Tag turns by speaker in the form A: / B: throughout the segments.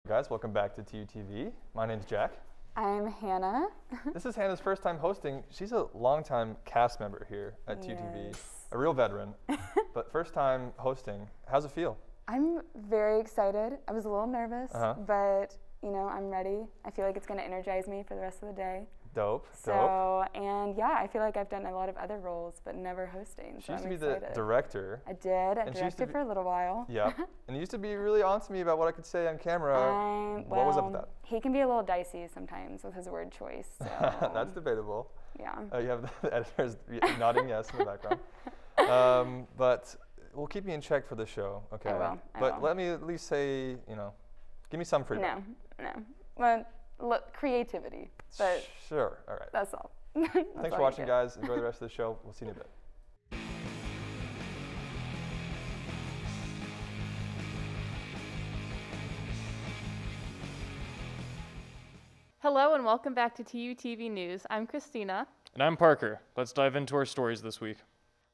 A: Guys, welcome back to TUTV. My name's Jack.
B: I'm Hannah.
A: This is Hannah's first time hosting. She's a longtime cast member here at TUTV, a real veteran, but first time hosting. How's it feel?
B: I'm very excited. I was a little nervous, but I'm ready. I feel like it's going to energize me for the rest of the day.
A: Dope.
B: And yeah, I feel like I've done a lot of other roles, but never hosting.
A: She used to be the director.
B: I did. I directed for a little while.
A: Yeah. And you used to be really on to me about what I could say on camera. What was up with that?
B: He can be a little dicey sometimes with his word choice. So.
A: That's debatable.
B: Yeah.
A: You have the editors nodding yes in the background. But we'll keep you in check for the show, okay?
B: I will.
A: Let me at least say, give me some freedom.
B: No. Well, creativity. But
A: sure. All right.
B: That's all.
A: Thanks for watching, guys. Enjoy the rest of the show. We'll see you in a bit.
C: Hello and welcome back to TUTV News. I'm Christina.
D: And I'm Parker. Let's dive into our stories this week.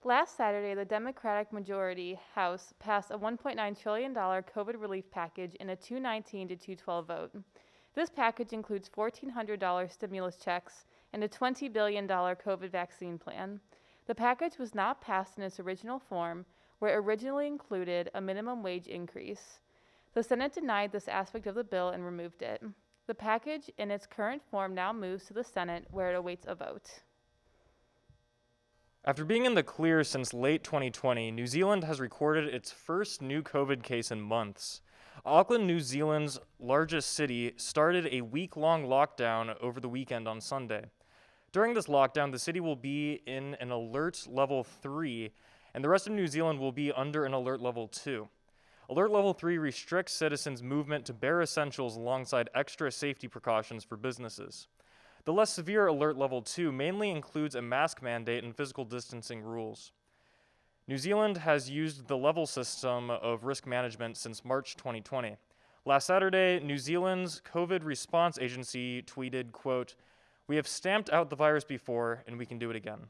C: Last Saturday, the Democratic majority House passed a $1.9 trillion COVID relief package in a 219 to 212 vote. This package includes $1,400 stimulus checks and a $20 billion COVID vaccine plan. The package was not passed in its original form, where it originally included a minimum wage increase. The Senate denied this aspect of the bill and removed it. The package in its current form now moves to the Senate, where it awaits a vote.
D: After being in the clear since late 2020, New Zealand has recorded its first new COVID case in months. Auckland, New Zealand's largest city, started a week-long lockdown over the weekend on Sunday. During this lockdown, the city will be in an alert level 3, and the rest of New Zealand will be under an alert level 2. Alert level 3 restricts citizens' movement to bare essentials alongside extra safety precautions for businesses. The less severe alert level 2 mainly includes a mask mandate and physical distancing rules. New Zealand has used the level system of risk management since March 2020. Last Saturday, New Zealand's COVID response agency tweeted, quote, "We have stamped out the virus before, and we can do it again."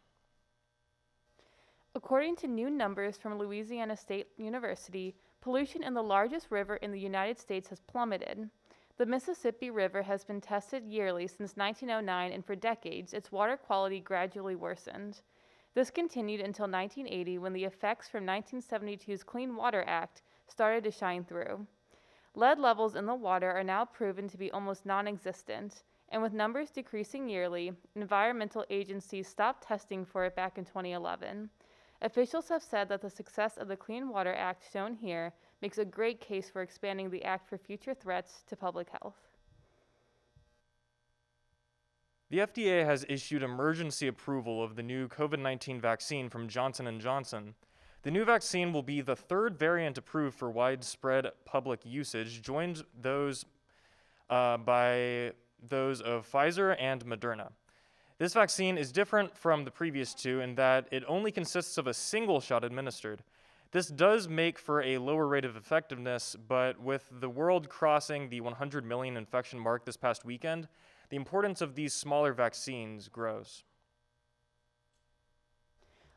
C: According to new numbers from Louisiana State University, pollution in the largest river in the United States has plummeted. The Mississippi River has been tested yearly since 1909, and for decades, its water quality gradually worsened. This continued until 1980, when the effects from 1972's Clean Water Act started to shine through. Lead levels in the water are now proven to be almost non-existent, and with numbers decreasing yearly, environmental agencies stopped testing for it back in 2011. Officials have said that the success of the Clean Water Act shown here makes a great case for expanding the act for future threats to public health.
D: The FDA has issued emergency approval of the new COVID-19 vaccine from Johnson & Johnson. The new vaccine will be the third variant approved for widespread public usage, joined by those of Pfizer and Moderna. This vaccine is different from the previous two in that it only consists of a single shot administered. This does make for a lower rate of effectiveness, but with the world crossing the 100 million infection mark this past weekend, the importance of these smaller vaccines grows.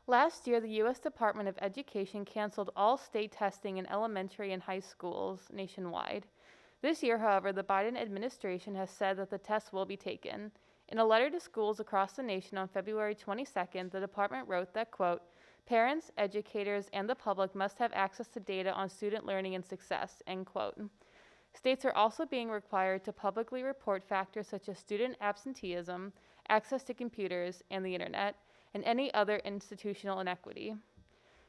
C: Last year, the U.S. Department of Education canceled all state testing in elementary and high schools nationwide. This year, however, the Biden administration has said that the tests will be taken. In a letter to schools across the nation on February 22nd, the department wrote that, quote, "Parents, educators, and the public must have access to data on student learning and success," end quote. States are also being required to publicly report factors such as student absenteeism, access to computers and the internet, and any other institutional inequity.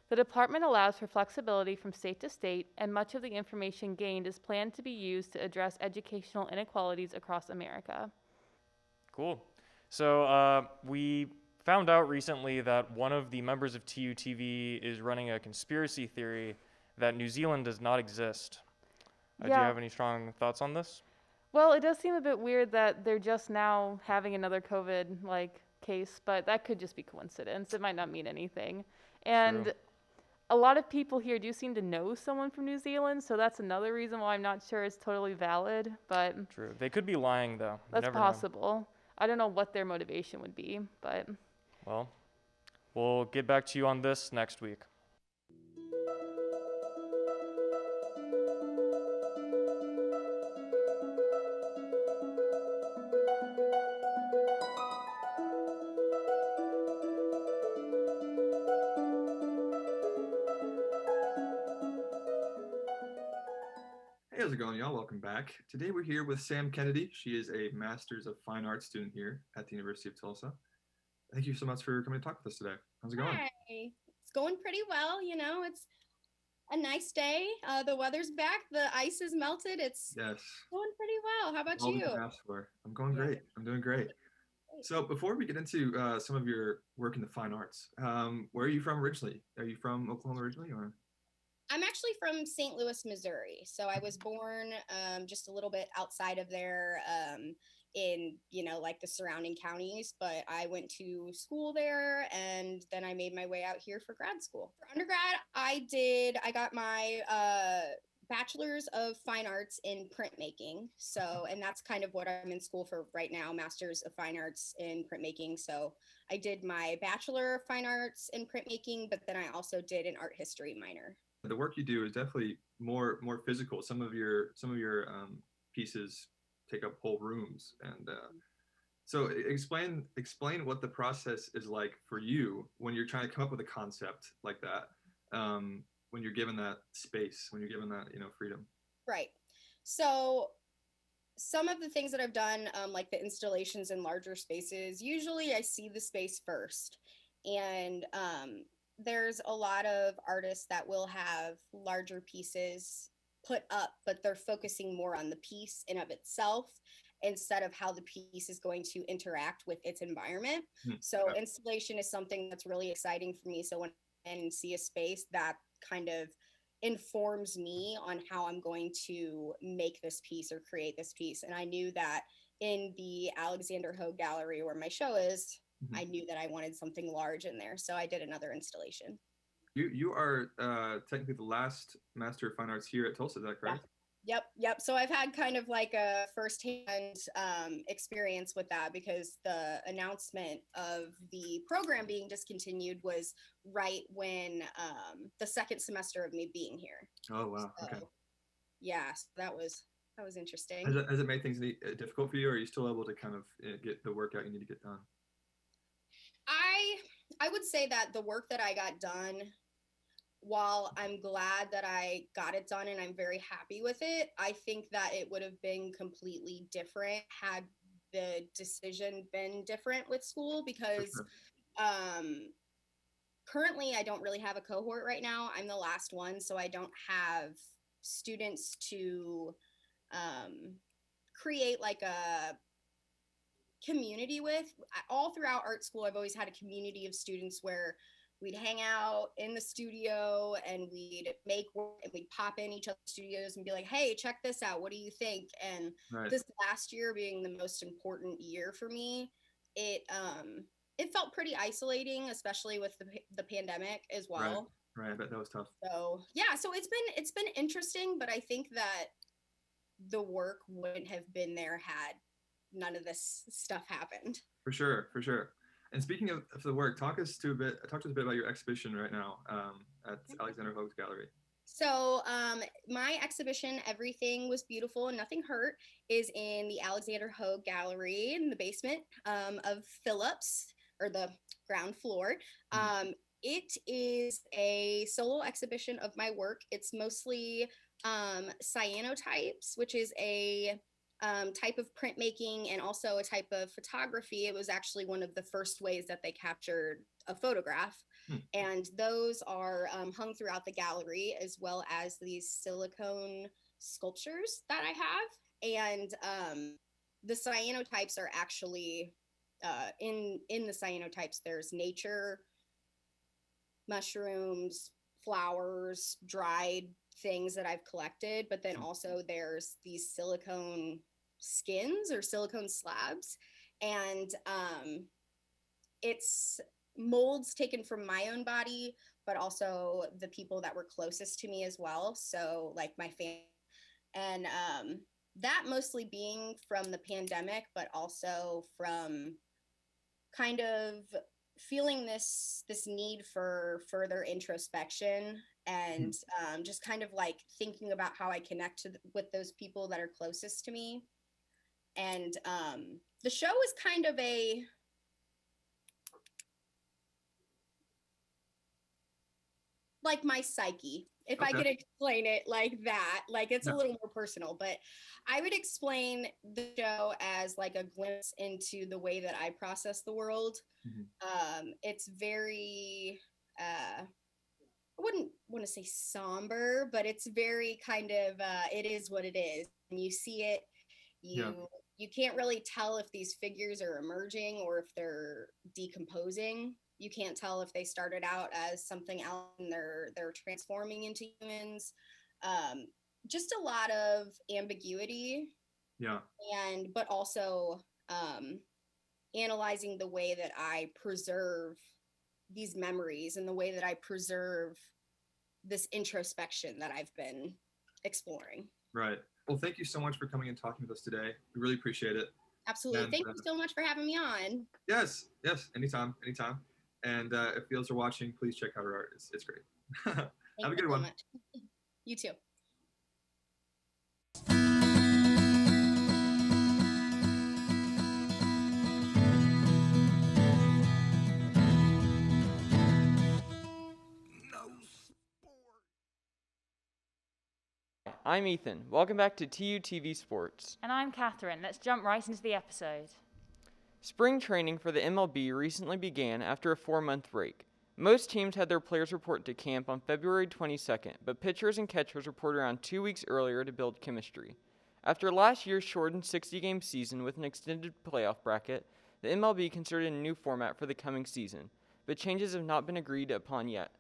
C: The department allows for flexibility from state to state, and much of the information gained is planned to be used to address educational inequalities across America.
D: Cool. So we found out recently that one of the members of TUTV is running a conspiracy theory that New Zealand does not exist. Do you have any strong thoughts on this?
C: Well, it does seem a bit weird that they're just now having another COVID case, but that could just be coincidence. It might not mean anything. And
D: True.
C: A lot of people here do seem to know someone from New Zealand, so that's another reason why I'm not sure it's totally valid. But
D: True. They could be lying, though.
C: That's possible. I don't know what their motivation would be, but...
D: Well, we'll get back to you on this next week.
A: how's it going, y'all? Welcome back. Today we're here with Sam Kennedy. She is a Master's of Fine Arts student here at the University of Tulsa. Thank you so much for coming to talk with us today. How's it going?
E: Hi. It's going pretty well. You know, it's a nice day. The weather's back. The ice is melted. It's going pretty well. How about
A: All we
E: you?
A: can ask for. I'm going great. I'm doing great. So before we get into some of your work in the fine arts, where are you from originally? Are you from Oklahoma originally, or?
E: I'm actually from St. Louis, Missouri. So I was born just a little bit outside of there in, like the surrounding counties, but I went to school there and then I made my way out here for grad school. For undergrad, I got my bachelor's of fine arts in printmaking. So, and that's kind of what I'm in school for right now, master's of fine arts in printmaking. So I did my bachelor of fine arts in printmaking, but then I also did an art history minor.
A: The work you do is definitely more physical. Some of your pieces take up whole rooms, and so explain what the process is like for you when you're trying to come up with a concept like that. When you're given that space, when you're given that freedom.
E: Right. So some of the things that I've done, like the installations in larger spaces, usually I see the space first, and there's a lot of artists that will have larger pieces put up, but they're focusing more on the piece in of itself instead of how the piece is going to interact with its environment. So installation is something that's really exciting for me. So when I see a space, that kind of informs me on how I'm going to make this piece or create this piece. And I knew that in the Alexander Hogue Gallery where my show is, I knew that I wanted something large in there. So I did another installation.
A: You are technically the last Master of Fine Arts here at Tulsa, is that correct?
E: Yep. So I've had kind of like a firsthand experience with that, because the announcement of the program being discontinued was right when the second semester of me being here.
A: Oh, wow.
E: So,
A: okay.
E: Yeah, so that was interesting.
A: Has it made things difficult for you, or are you still able to kind of get the work out you need to get done?
E: I would say that the work that I got done, while I'm glad that I got it done and I'm very happy with it, I think that it would have been completely different had the decision been different with school, because currently I don't really have a cohort right now. I'm the last one, so I don't have students to create like a community with. All throughout art school, I've always had a community of students where we'd hang out in the studio and we'd make work and we'd pop in each other's studios and be like, hey, check this out. What do you think? And this last year being the most important year for me, it felt pretty isolating, especially with the pandemic as well.
A: Right. I bet that was tough.
E: So yeah, so it's been interesting, but I think that the work wouldn't have been there had none of this stuff happened. For sure.
A: And speaking of the work, talk to us a bit about your exhibition right now at Alexander Hogue's Gallery.
E: So my exhibition, Everything Was Beautiful and Nothing Hurt, is in the Alexander Hogue Gallery in the basement of Phillips, or the ground floor. It is a solo exhibition of my work. It's mostly cyanotypes, which is a type of printmaking and also a type of photography. It was actually one of the first ways that they captured a photograph. And those are hung throughout the gallery, as well as these silicone sculptures that I have. And the cyanotypes are actually, in the cyanotypes, there's nature, mushrooms, flowers, dried things that I've collected, but then also there's these silicone skins or silicone slabs, and it's molds taken from my own body, but also the people that were closest to me as well, so like my family. And that mostly being from the pandemic, but also from kind of feeling this need for further introspection, and just kind of like thinking about how I connect with those people that are closest to me. And the show is kind of a like my psyche, if I
A: Okay.
E: could explain it like that. Like it's
A: Yeah.
E: a little more personal, but I would explain the show as like a glimpse into the way that I process the world. It's very I wouldn't want to say somber, but it's very kind of it is what it is. And you see it,
A: Yeah.
E: you can't really tell if these figures are emerging or if they're decomposing. You can't tell if they started out as something else and they're transforming into humans. Um, just a lot of ambiguity,
A: Yeah.
E: and but also analyzing the way that I preserve these memories and the way that I preserve this introspection that I've been exploring.
A: Right. Well, thank you so much for coming and talking with us today. We really appreciate it.
E: Absolutely.
A: And,
E: Thank you so much for having me on.
A: Yes. Anytime. And if fields are watching, please check out our art. It's great. Have a good one.
E: Much. You too.
F: I'm Ethan. Welcome back to TUTV Sports.
C: And I'm Catherine. Let's jump right into the episode.
F: Spring training for the MLB recently began after a 4-month break. Most teams had their players report to camp on February 22nd, but pitchers and catchers reported around 2 weeks earlier to build chemistry. After last year's shortened 60-game season with an extended playoff bracket, the MLB considered a new format for the coming season, but changes have not been agreed upon yet.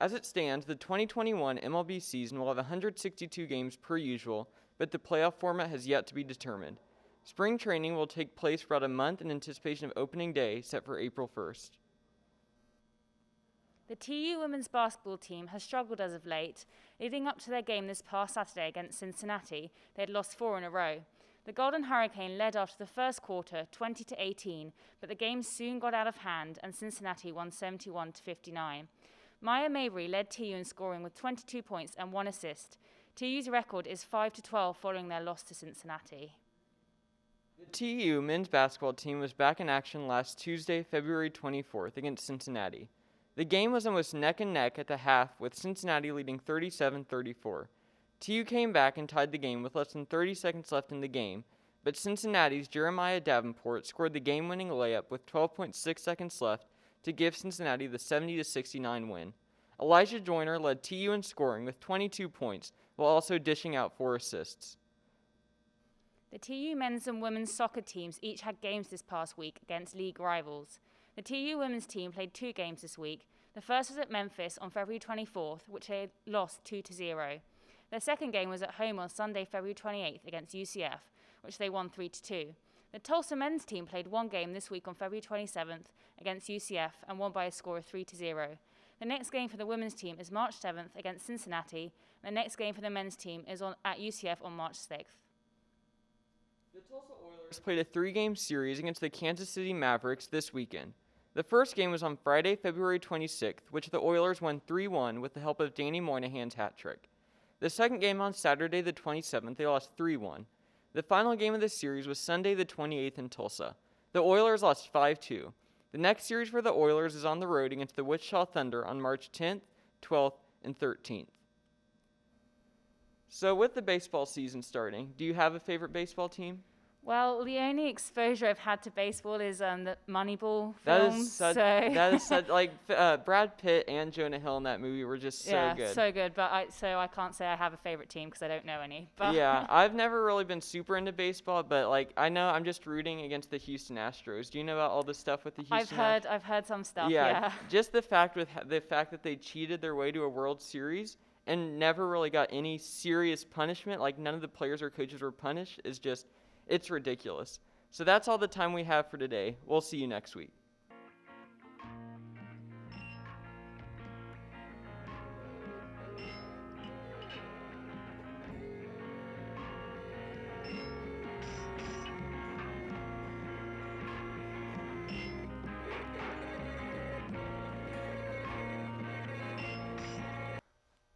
F: As it stands, the 2021 MLB season will have 162 games per usual, but the playoff format has yet to be determined. Spring training will take place for about a month in anticipation of opening day, set for April 1st.
C: The TU women's basketball team has struggled as of late. Leading up to their game this past Saturday against Cincinnati, they had lost 4 in a row. The Golden Hurricane led after the first quarter, 20-18, but the game soon got out of hand and Cincinnati won 71-59. Maya Mabry led TU in scoring with 22 points and 1 assist. TU's record is 5-12 following their loss to Cincinnati.
F: The TU men's basketball team was back in action last Tuesday, February 24th against Cincinnati. The game was almost neck and neck at the half, with Cincinnati leading 37-34. TU came back and tied the game with less than 30 seconds left in the game, but Cincinnati's Jeremiah Davenport scored the game-winning layup with 12.6 seconds left to give Cincinnati the 70-69 win. Elijah Joyner led TU in scoring with 22 points, while also dishing out 4 assists.
C: The TU men's and women's soccer teams each had games this past week against league rivals. The TU women's team played 2 games this week. The first was at Memphis on February 24th, which they lost 2-0. Their second game was at home on Sunday, February 28th against UCF, which they won 3-2. The Tulsa men's team played 1 game this week on February 27th against UCF and won by a score of 3-0. The next game for the women's team is March 7th against Cincinnati. And the next game for the men's team is at UCF on March 6th.
F: The Tulsa Oilers played a 3-game series against the Kansas City Mavericks this weekend. The first game was on Friday, February 26th, which the Oilers won 3-1 with the help of Danny Moynihan's hat trick. The second game on Saturday, the 27th, they lost 3-1. The final game of the series was Sunday, the 28th in Tulsa. The Oilers lost 5-2. The next series for the Oilers is on the road against the Wichita Thunder on March 10th, 12th, and 13th. So with the baseball season starting, do you have a favorite baseball team?
C: Well, the only exposure I've had to baseball is the Moneyball
F: That
C: film.
F: is such, Brad Pitt and Jonah Hill in that movie were just so good.
C: Yeah, so good. But I can't say I have a favorite team because I don't know any. But
F: Yeah, I've never really been super into baseball, but I know I'm just rooting against the Houston Astros. Do you know about all this stuff with the Houston Astros?
C: I've heard some stuff.
F: Yeah,
C: Yeah.
F: just the fact that they cheated their way to a World Series and never really got any serious punishment, like none of the players or coaches were punished, is just, it's ridiculous. So that's all the time we have for today. We'll see you next week.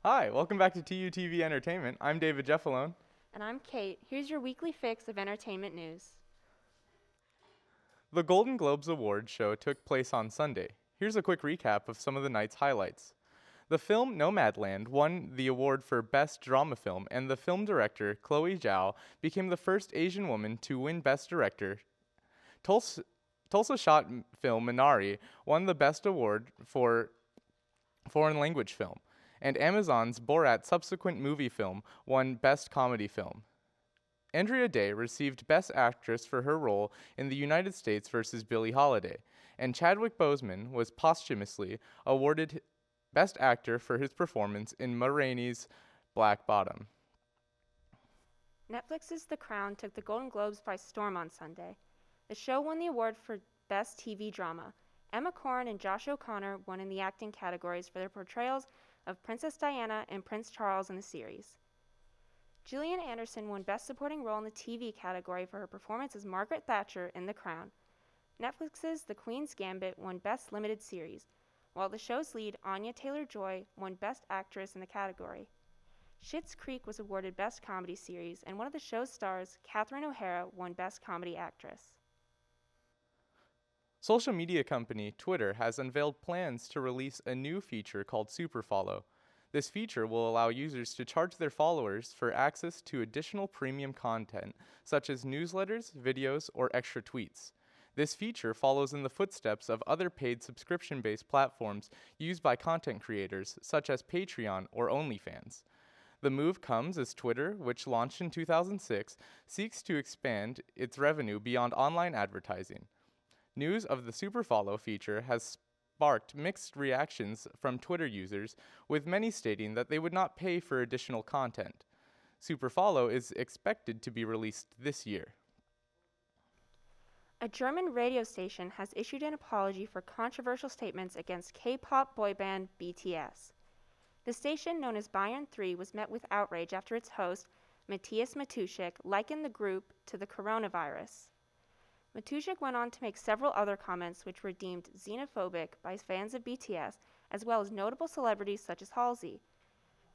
G: Hi, welcome back to TUTV Entertainment. I'm David Jeffalone.
H: And I'm Kate. Here's your weekly fix of entertainment news.
G: The Golden Globes Awards show took place on Sunday. Here's a quick recap of some of the night's highlights. The film Nomadland won the award for Best Drama Film, and the film director, Chloe Zhao, became the first Asian woman to win Best Director. Tulsa shot film Minari won the Best Award for Foreign Language Film, and Amazon's Borat subsequent movie film won Best Comedy Film. Andrea Day received Best Actress for her role in The United States vs. Billie Holiday, and Chadwick Boseman was posthumously awarded Best Actor for his performance in Ma Rainey's Black Bottom.
H: Netflix's The Crown took the Golden Globes by storm on Sunday. The show won the award for Best TV Drama. Emma Corrin and Josh O'Connor won in the acting categories for their portrayals of Princess Diana and Prince Charles in the series. Gillian Anderson won Best Supporting Role in the TV category for her performance as Margaret Thatcher in The Crown. Netflix's The Queen's Gambit won Best Limited Series, while the show's lead, Anya Taylor-Joy, won Best Actress in the category. Schitt's Creek was awarded Best Comedy Series, and one of the show's stars, Catherine O'Hara, won Best Comedy Actress.
G: Social media company Twitter has unveiled plans to release a new feature called Superfollow. This feature will allow users to charge their followers for access to additional premium content, such as newsletters, videos, or extra tweets. This feature follows in the footsteps of other paid subscription-based platforms used by content creators, such as Patreon or OnlyFans. The move comes as Twitter, which launched in 2006, seeks to expand its revenue beyond online advertising. News of the Superfollow feature has sparked mixed reactions from Twitter users, with many stating that they would not pay for additional content. Superfollow is expected to be released this year.
H: A German radio station has issued an apology for controversial statements against K-pop boy band BTS. The station, known as Bayern 3, was met with outrage after its host, Matthias Matuszek, likened the group to the coronavirus. Matuszek went on to make several other comments which were deemed xenophobic by fans of BTS, as well as notable celebrities such as Halsey.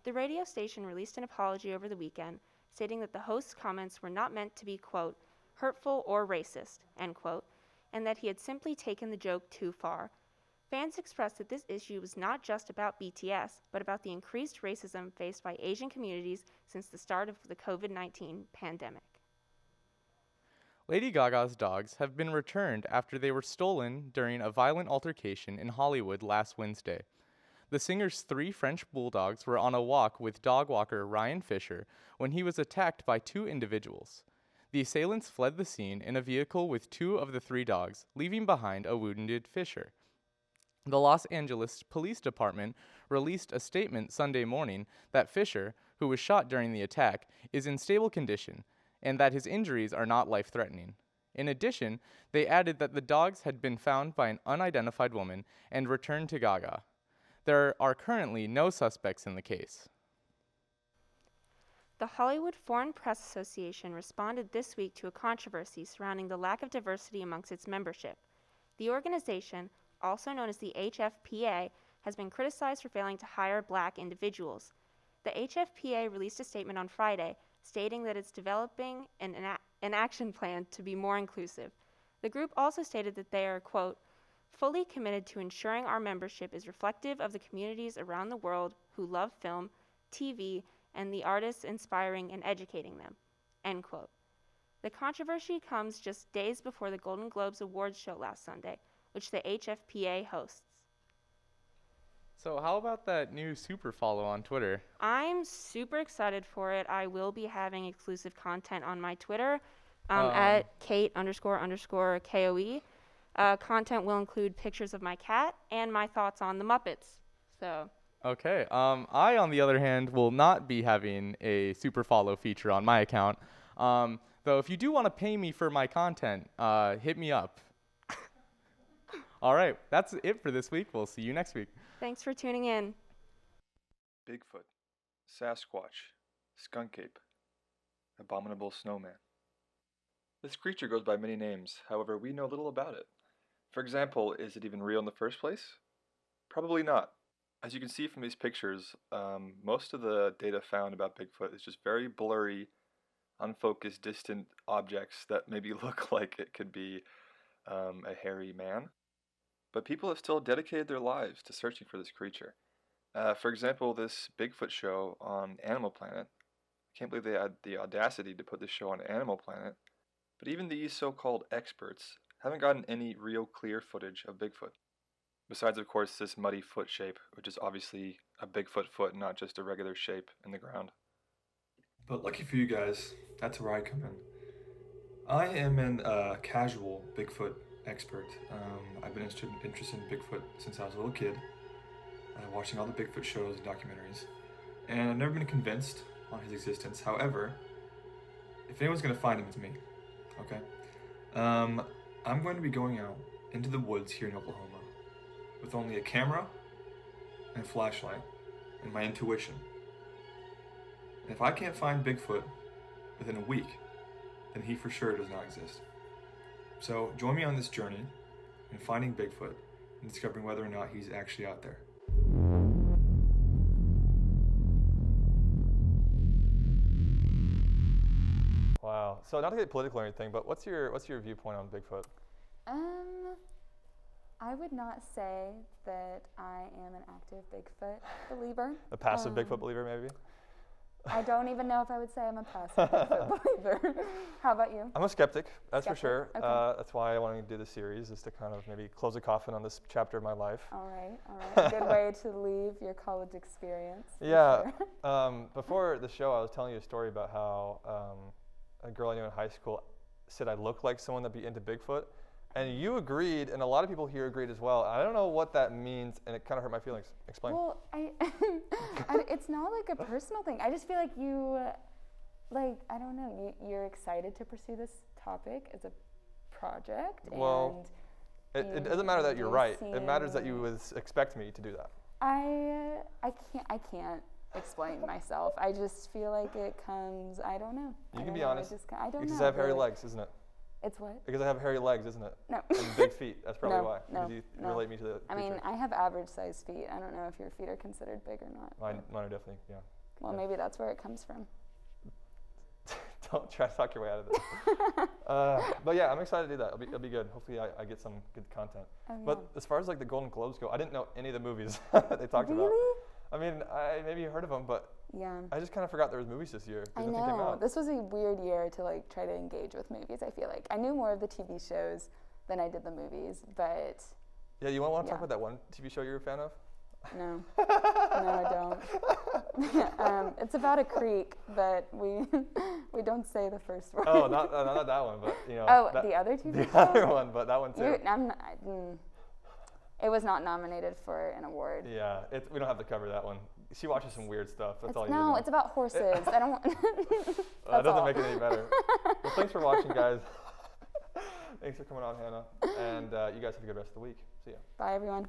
H: The radio station released an apology over the weekend, stating that the host's comments were not meant to be, quote, hurtful or racist, end quote, and that he had simply taken the joke too far. Fans expressed that this issue was not just about BTS, but about the increased racism faced by Asian communities since the start of the COVID-19 pandemic.
G: Lady Gaga's dogs have been returned after they were stolen during a violent altercation in Hollywood last Wednesday. The singer's 3 French bulldogs were on a walk with dog walker Ryan Fisher when he was attacked by 2 individuals. The assailants fled the scene in a vehicle with 2 of the 3 dogs, leaving behind a wounded Fisher. The Los Angeles Police Department released a statement Sunday morning that Fisher, who was shot during the attack, is in stable condition and that his injuries are not life-threatening. In addition, they added that the dogs had been found by an unidentified woman and returned to Gaga. There are currently no suspects in the case.
H: The Hollywood Foreign Press Association responded this week to a controversy surrounding the lack of diversity amongst its membership. The organization, also known as the HFPA, has been criticized for failing to hire black individuals. The HFPA released a statement on Friday stating that it's developing an action plan to be more inclusive. The group also stated that they are, quote, fully committed to ensuring our membership is reflective of the communities around the world who love film, TV, and the artists inspiring and educating them, end quote. The controversy comes just days before the Golden Globes Awards show last Sunday, which the HFPA hosts.
G: So how about that new Superfollow on Twitter?
H: I'm super excited for it. I will be having exclusive content on my Twitter at Kate__KOE. Content will include pictures of my cat and my thoughts on the Muppets. So.
G: Okay. I, on the other hand, will not be having a Superfollow feature on my account. Though if you do want to pay me for my content, hit me up. All right. That's it for this week. We'll see you next week.
H: Thanks for tuning in.
I: Bigfoot, Sasquatch, Skunk Ape, Abominable Snowman. This creature goes by many names, however, we know little about it. For example, is it even real in the first place? Probably not. As you can see from these pictures, most of the data found about Bigfoot is just very blurry, unfocused, distant objects that maybe look like it could be a hairy man. But people have still dedicated their lives to searching for this creature. For example, this Bigfoot show on Animal Planet. I can't believe they had the audacity to put this show on Animal Planet. But even these so-called experts haven't gotten any real clear footage of Bigfoot. Besides, of course, this muddy foot shape, which is obviously a Bigfoot foot, not just a regular shape in the ground.
A: But lucky for you guys, that's where I come in. I am an casual Bigfoot expert. I've been interested in Bigfoot since I was a little kid, watching all the Bigfoot shows and documentaries, and I've never been convinced on his existence. However, if anyone's going to find him, it's me. Okay? I'm going to be going out into the woods here in Oklahoma with only a camera and a flashlight and my intuition. And if I can't find Bigfoot within a week, then he for sure does not exist. So join me on this journey in finding Bigfoot and discovering whether or not he's actually out there.
J: Wow. So not to get political or anything, but what's your viewpoint on Bigfoot?
B: I would not say that I am an active Bigfoot believer.
J: A passive Bigfoot believer, maybe?
B: I don't even know if I would say I'm a passive Bigfoot believer. How about you?
J: I'm a skeptic, that's for sure.
B: Okay.
J: That's why I wanted to do this series, is to kind of maybe close a coffin on this chapter of my life.
B: All right. Good way to leave your college experience.
J: Yeah.
B: Sure.
J: Before the show, I was telling you a story about how a girl I knew in high school said I looked like someone that'd be into Bigfoot. And you agreed, and a lot of people here agreed as well. I don't know what that means, and it kind of hurt my feelings. Explain.
B: Well, it's not like a personal thing. I just feel like you, I don't know, you're excited to pursue this topic as a project.
J: Well,
B: and
J: it doesn't matter that you're right. It matters that you would expect me to do that.
B: I can't explain myself. I just feel like it comes, I don't know.
J: You can be honest.
B: I don't know.
J: Because I have hairy legs, isn't it?
B: It's what?
J: Because I have hairy legs, isn't it?
B: No.
J: And big feet. That's probably why.
B: No.
J: Because you relate me to the
B: I mean, I have average sized feet. I don't know if your feet are considered big or not.
J: Mine are definitely, yeah.
B: Well, maybe that's where it comes from.
J: Don't try to talk your way out of this. But yeah, I'm excited to do that. It'll be good. Hopefully I get some good content.
B: Oh, yeah.
J: But as far as like the Golden Globes go, I didn't know any of the movies that they talked about. I mean, I maybe heard of them, but
B: yeah,
J: I just kind of forgot there was movies this year.
B: I know. This was a weird year to like try to engage with movies. I feel like I knew more of the TV shows than I did the movies, but
J: yeah, you want to talk about that one TV show you're a fan of?
B: No, no, I don't. It's about a creek, but we don't say the first word.
J: Oh, not that one, but you know.
B: Oh, the other TV show?
J: The other one, but that one too.
B: It was not nominated for an award.
J: Yeah, we don't have to cover that one. She watches some weird stuff. That's all you
B: know.
J: No,
B: it's about horses. I don't.
J: That doesn't make it any better. Well, thanks for watching, guys. Thanks for coming on, Hannah. And you guys have a good rest of the week. See ya.
B: Bye, everyone.